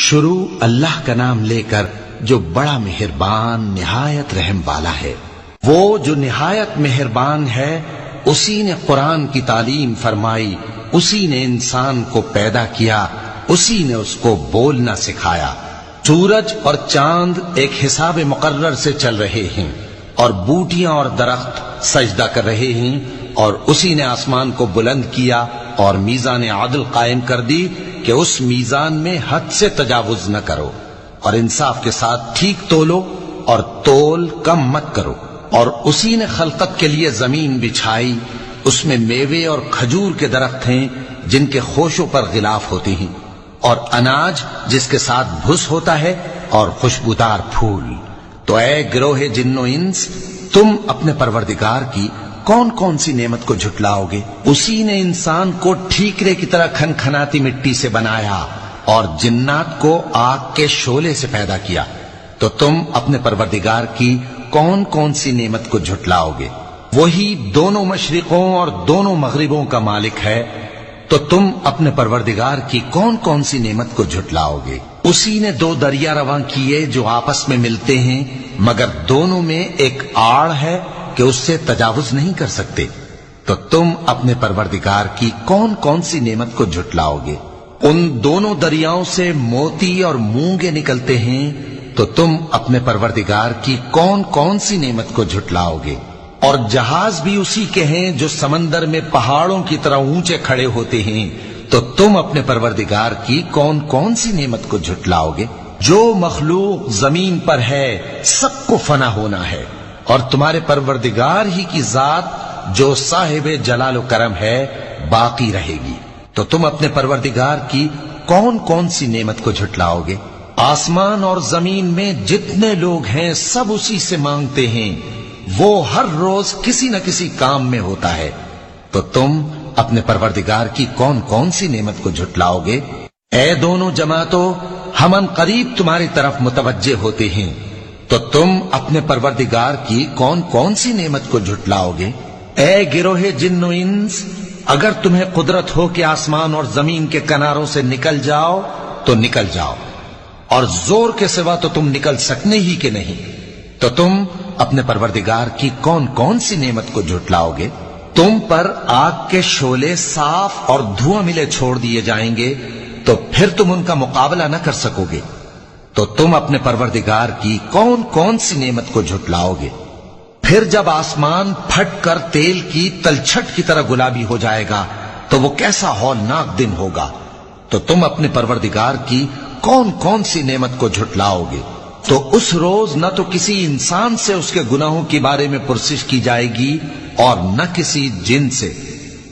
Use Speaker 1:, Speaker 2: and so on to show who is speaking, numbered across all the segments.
Speaker 1: شروع اللہ کا نام لے کر جو بڑا مہربان نہایت رحم والا ہے۔ وہ جو نہایت مہربان ہے، اسی نے قرآن کی تعلیم فرمائی، اسی نے انسان کو پیدا کیا، اسی نے اس کو بولنا سکھایا۔ سورج اور چاند ایک حساب مقرر سے چل رہے ہیں، اور بوٹیاں اور درخت سجدہ کر رہے ہیں، اور اسی نے آسمان کو بلند کیا اور میزان عدل قائم کر دی کہ اس میزان میں حد سے تجاوز نہ کرو، اور انصاف کے ساتھ ٹھیک تولو اور تول کم مت کرو۔ اور اسی نے خلقت کے لیے زمین بچھائی، اس میں میوے اور کھجور کے درخت ہیں جن کے خوشوں پر غلاف ہوتے ہیں، اور اناج جس کے ساتھ بھس ہوتا ہے، اور خوشبودار پھول۔ تو اے گروہ جن و انس، تم اپنے پروردگار کی کون کون سی نعمت کو جھٹلاؤ گے؟ اسی نے انسان کو ٹھیکرے کی طرح کھنکھناتی مٹی سے بنایا اور جنات کو آگ کے شعلے سے پیدا کیا۔ تو تم اپنے پروردگار کی کون کون سی نعمت کو جھٹلاؤ گے؟ وہی دونوں مشرقوں اور دونوں مغربوں کا مالک ہے، تو تم اپنے پروردگار کی کون کون سی نعمت کو جھٹلاؤ گے؟ اسی نے دو دریا رواں کیے جو آپس میں ملتے ہیں، مگر دونوں میں ایک آڑ ہے کہ اس سے تجاوز نہیں کر سکتے۔ تو تم اپنے پروردگار کی کون کون سی نعمت کو جھٹلاؤ گے؟ ان دونوں دریاؤں سے موتی اور مونگے نکلتے ہیں، تو تم اپنے پروردگار کی کون کون سی نعمت کو جھٹلاؤ گے؟ اور جہاز بھی اسی کے ہیں جو سمندر میں پہاڑوں کی طرح اونچے کھڑے ہوتے ہیں، تو تم اپنے پروردگار کی کون کون سی نعمت کو جھٹلاؤ گے؟ جو مخلوق زمین پر ہے سب کو فنا ہونا ہے، اور تمہارے پروردگار ہی کی ذات جو صاحب جلال و کرم ہے باقی رہے گی۔ تو تم اپنے پروردگار کی کون کون سی نعمت کو جھٹلاؤ گے؟ آسمان اور زمین میں جتنے لوگ ہیں سب اسی سے مانگتے ہیں، وہ ہر روز کسی نہ کسی کام میں ہوتا ہے۔ تو تم اپنے پروردگار کی کون کون سی نعمت کو جھٹلاؤ گے؟ اے دونوں جماعتوں، ہم ان قریب تمہاری طرف متوجہ ہوتے ہیں، تو تم اپنے پروردگار کی کون کون سی نعمت کو جھٹلاؤ گے؟ اے گروہ جن و انس، اگر تمہیں قدرت ہو کہ آسمان اور زمین کے کناروں سے نکل جاؤ تو نکل جاؤ، اور زور کے سوا تو تم نکل سکنے ہی کہ نہیں، تو تم اپنے پروردگار کی کون کون سی نعمت کو جھٹلاؤ گے؟ تم پر آگ کے شعلے صاف اور دھواں ملے چھوڑ دیے جائیں گے، تو پھر تم ان کا مقابلہ نہ کر سکو گے۔ تو تم اپنے پروردگار کی کون کون سی نعمت کو جھٹلاؤ گے؟ پھر جب آسمان پھٹ کر تیل کی تلچھٹ کی طرح گلابی ہو جائے گا تو وہ کیسا ہولناک دن ہوگا۔ تو تم اپنے پروردگار کی کون کون سی نعمت کو جھٹلاؤ گے؟ تو اس روز نہ تو کسی انسان سے اس کے گناہوں کے بارے میں پرسش کی جائے گی اور نہ کسی جن سے۔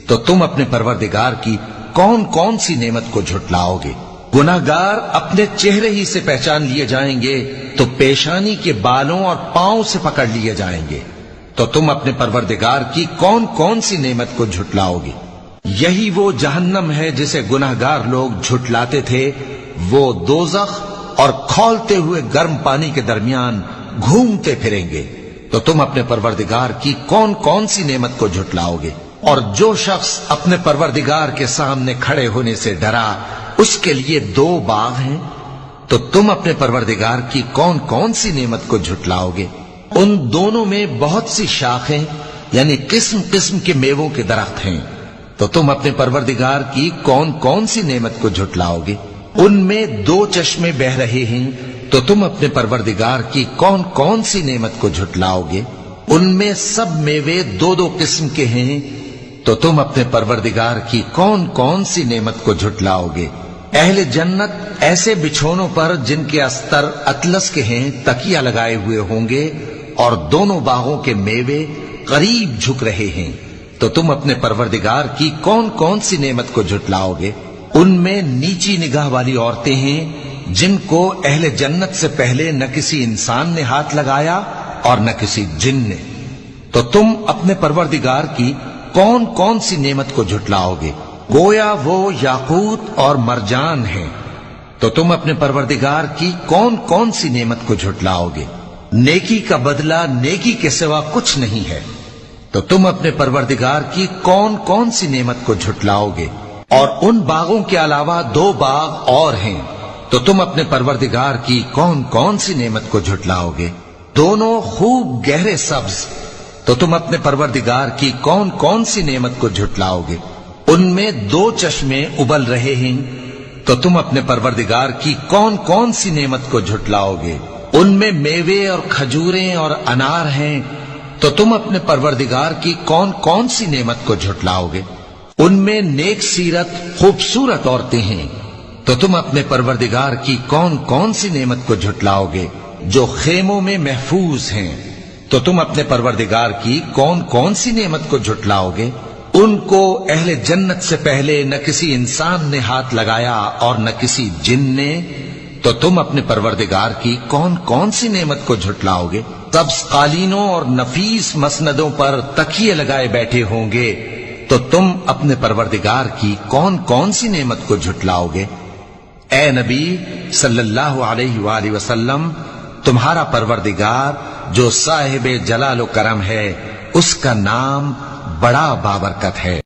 Speaker 1: تو تم اپنے پروردگار کی کون کون سی نعمت کو جھٹلاؤ گے؟ گناہگار اپنے چہرے ہی سے پہچان لیے جائیں گے تو پیشانی کے بالوں اور پاؤں سے پکڑ لیے جائیں گے۔ تو تم اپنے پروردگار کی کون کون سی نعمت کو جھٹلاؤ گے؟ یہی وہ جہنم ہے جسے گناہگار لوگ جھٹلاتے تھے، وہ دوزخ اور کھولتے ہوئے گرم پانی کے درمیان گھومتے پھریں گے۔ تو تم اپنے پروردگار کی کون کون سی نعمت کو جھٹلاؤ گے؟ اور جو شخص اپنے پروردگار کے سامنے کھڑے ہونے سے ڈرا، اس کے لیے دو باغ ہیں۔ تو تم اپنے پروردگار کی کون کون سی نعمت کو جھٹلاؤ گے؟ ان دونوں میں بہت سی شاخیں یعنی قسم قسم کے میووں کے درخت ہیں۔ تو تم اپنے پروردگار کی کون کون سی نعمت کو جھٹلاؤ گے؟ ان میں دو چشمے بہ رہے ہیں۔ تو تم اپنے پروردگار کی کون کون سی نعمت کو جھٹلاؤ گے؟ ان میں سب میوے دو دو قسم کے ہیں۔ تو تم اپنے پروردگار کی کون کون سی نعمت کو جھٹلاؤ گے؟ اہل جنت ایسے بچھونوں پر جن کے استر اطلس کے ہیں تکیہ لگائے ہوئے ہوں گے، اور دونوں باغوں کے میوے قریب جھک رہے ہیں۔ تو تم اپنے پروردگار کی کون کون سی نعمت کو جھٹلاؤ گے؟ ان میں نیچی نگاہ والی عورتیں ہیں جن کو اہل جنت سے پہلے نہ کسی انسان نے ہاتھ لگایا اور نہ کسی جن نے۔ تو تم اپنے پروردگار کی کون کون سی نعمت کو جھٹلاؤ گے؟ گویا وہ یاقوت اور مرجان ہیں۔ تو تم اپنے پروردگار کی کون کون سی نعمت کو جھٹلاؤ گے؟ نیکی کا بدلہ نیکی کے سوا کچھ نہیں ہے۔ تو تم اپنے پروردگار کی کون کون سی نعمت کو جھٹلاؤ گے؟ اور ان باغوں کے علاوہ دو باغ اور ہیں، تو تم اپنے پروردگار کی کون کون سی نعمت کو جھٹلاؤ گے؟ دونوں خوب گہرے سبز، تو تم اپنے پروردگار کی کون کون سی نعمت کو جھٹلاؤ گے؟ ان میں 2 چشمے ابل رہے ہیں، تو تم اپنے پروردگار کی کون کون سی نعمت کو جھٹلاؤ گے؟ ان میں میوے اور کھجوریں اور انار ہیں، تو تم اپنے پروردگار کی کون کون سی نعمت کو جھٹلاؤ گے؟ ان میں نیک سیرت خوبصورت عورتیں ہیں، تو تم اپنے پروردگار کی کون کون سی نعمت کو جھٹلاؤ گے؟ جو خیموں میں محفوظ ہیں، تو تم اپنے پروردگار کی کون کون سی نعمت کو جھٹلاؤ گے؟ ان کو اہل جنت سے پہلے نہ کسی انسان نے ہاتھ لگایا اور نہ کسی جن نے، تو تم اپنے پروردگار کی کون کون سی نعمت کو جھٹلاؤ گے؟ سبز قالینوں اور نفیس مسندوں پر تکیے لگائے بیٹھے ہوں گے، تو تم اپنے پروردگار کی کون کون سی نعمت کو جھٹلاؤ گے؟ اے نبی صلی اللہ علیہ وآلہ وسلم، تمہارا پروردگار جو صاحب جلال و کرم ہے، اس کا نام بڑا بابرکت ہے۔